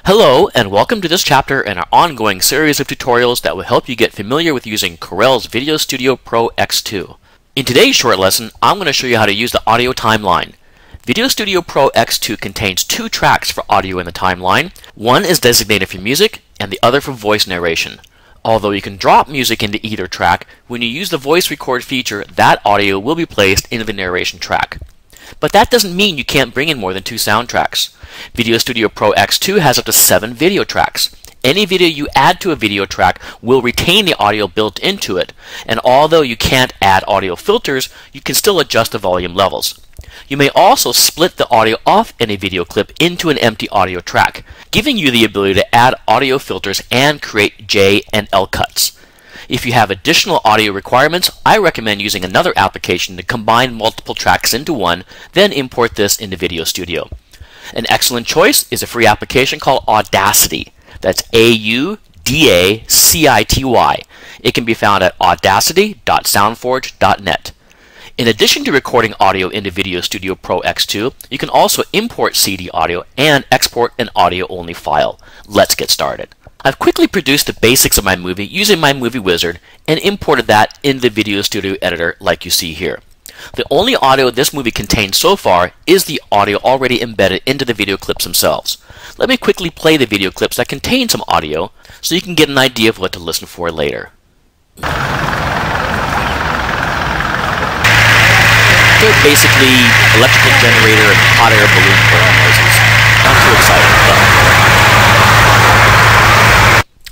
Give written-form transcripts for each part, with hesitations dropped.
Hello and welcome to this chapter in our ongoing series of tutorials that will help you get familiar with using Corel's VideoStudio Pro X2. In today's short lesson, I'm going to show you how to use the audio timeline. VideoStudio Pro X2 contains two tracks for audio in the timeline. One is designated for music and the other for voice narration. Although you can drop music into either track, when you use the voice record feature, that audio will be placed into the narration track. But that doesn't mean you can't bring in more than two soundtracks. VideoStudio Pro X2 has up to 7 video tracks. Any video you add to a video track will retain the audio built into it, and although you can't add audio filters, you can still adjust the volume levels. You may also split the audio off any video clip into an empty audio track, giving you the ability to add audio filters and create J and L cuts. If you have additional audio requirements, I recommend using another application to combine multiple tracks into one, then import this into VideoStudio. An excellent choice is a free application called Audacity. That's Audacity. It can be found at audacity.soundforge.net. In addition to recording audio into VideoStudio Pro X2, you can also import CD audio and export an audio-only file. Let's get started. I've quickly produced the basics of my movie using my movie wizard and imported that in the VideoStudio editor like you see here. The only audio this movie contains so far is the audio already embedded into the video clips themselves. Let me quickly play the video clips that contain some audio so you can get an idea of what to listen for later. They're basically electrical generator and hot air balloon blowing noises. Not too exciting though.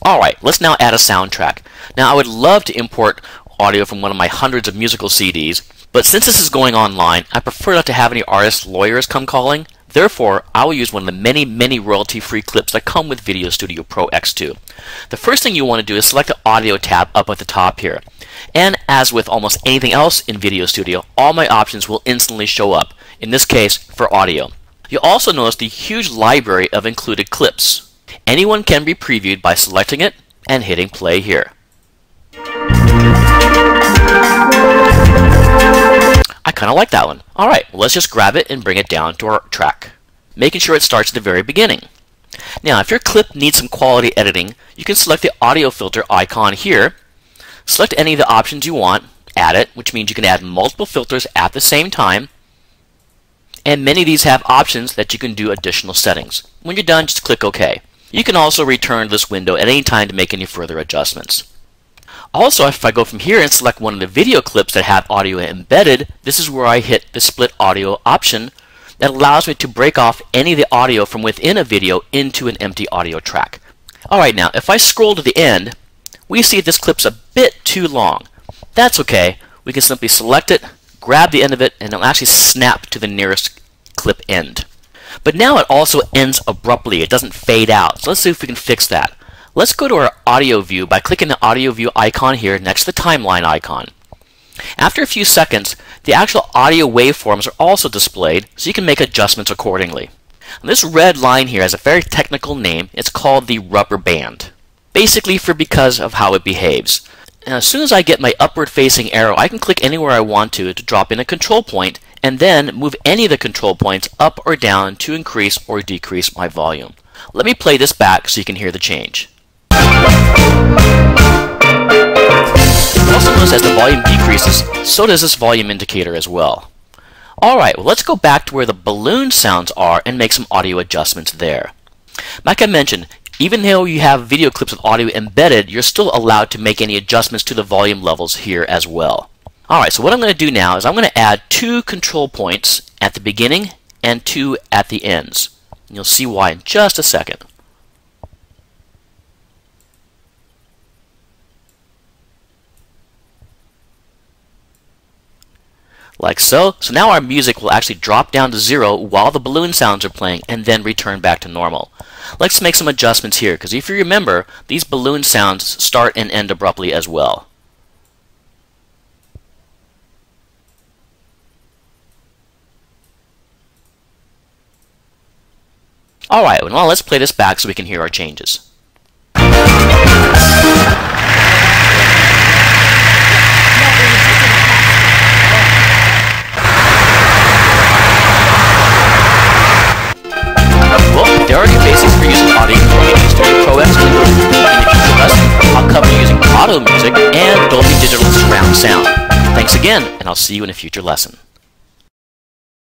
Alright, let's now add a soundtrack. Now I would love to import audio from one of my hundreds of musical CDs, but since this is going online, I prefer not to have any artist lawyers come calling. Therefore, I will use one of the many royalty-free clips that come with VideoStudio Pro X2. The first thing you want to do is select the audio tab up at the top here. And as with almost anything else in VideoStudio, all my options will instantly show up, in this case for audio. You'll also notice the huge library of included clips. Anyone can be previewed by selecting it and hitting play here. I kind of like that one. Alright, well, let's just grab it and bring it down to our track, making sure it starts at the very beginning. Now, if your clip needs some quality editing, you can select the audio filter icon here, select any of the options you want, add it, which means you can add multiple filters at the same time, and many of these have options that you can do additional settings. When you're done, just click OK. You can also return to this window at any time to make any further adjustments. Also, if I go from here and select one of the video clips that have audio embedded, this is where I hit the split audio option that allows me to break off any of the audio from within a video into an empty audio track. Alright, now if I scroll to the end, we see this clip's a bit too long. That's okay. We can simply select it, grab the end of it, and it'll actually snap to the nearest clip end. But now it also ends abruptly. It doesn't fade out. So let's see if we can fix that. Let's go to our audio view by clicking the audio view icon here next to the timeline icon. After a few seconds, the actual audio waveforms are also displayed, so you can make adjustments accordingly. And this red line here has a very technical name. It's called the rubber band, basically because of how it behaves. And as soon as I get my upward facing arrow, I can click anywhere I want to drop in a control point and then move any of the control points up or down to increase or decrease my volume. Let me play this back so you can hear the change. Also notice as the volume decreases, so does this volume indicator as well. Alright, well, let's go back to where the balloon sounds are and make some audio adjustments there. Like I mentioned, even though you have video clips with audio embedded, you're still allowed to make any adjustments to the volume levels here as well. Alright, so what I'm going to do now is I'm going to add 2 control points at the beginning and 2 at the ends. And you'll see why in just a second. Like so. So now our music will actually drop down to 0 while the balloon sounds are playing and then return back to normal. Let's make some adjustments here, because if you remember, these balloon sounds start and end abruptly as well. Alright, well, let's play this back so we can hear our changes. Well, there are the basics for using audio Auto Music, and Dolby Digital Surround Sound. Thanks again, and I'll see you in a future lesson.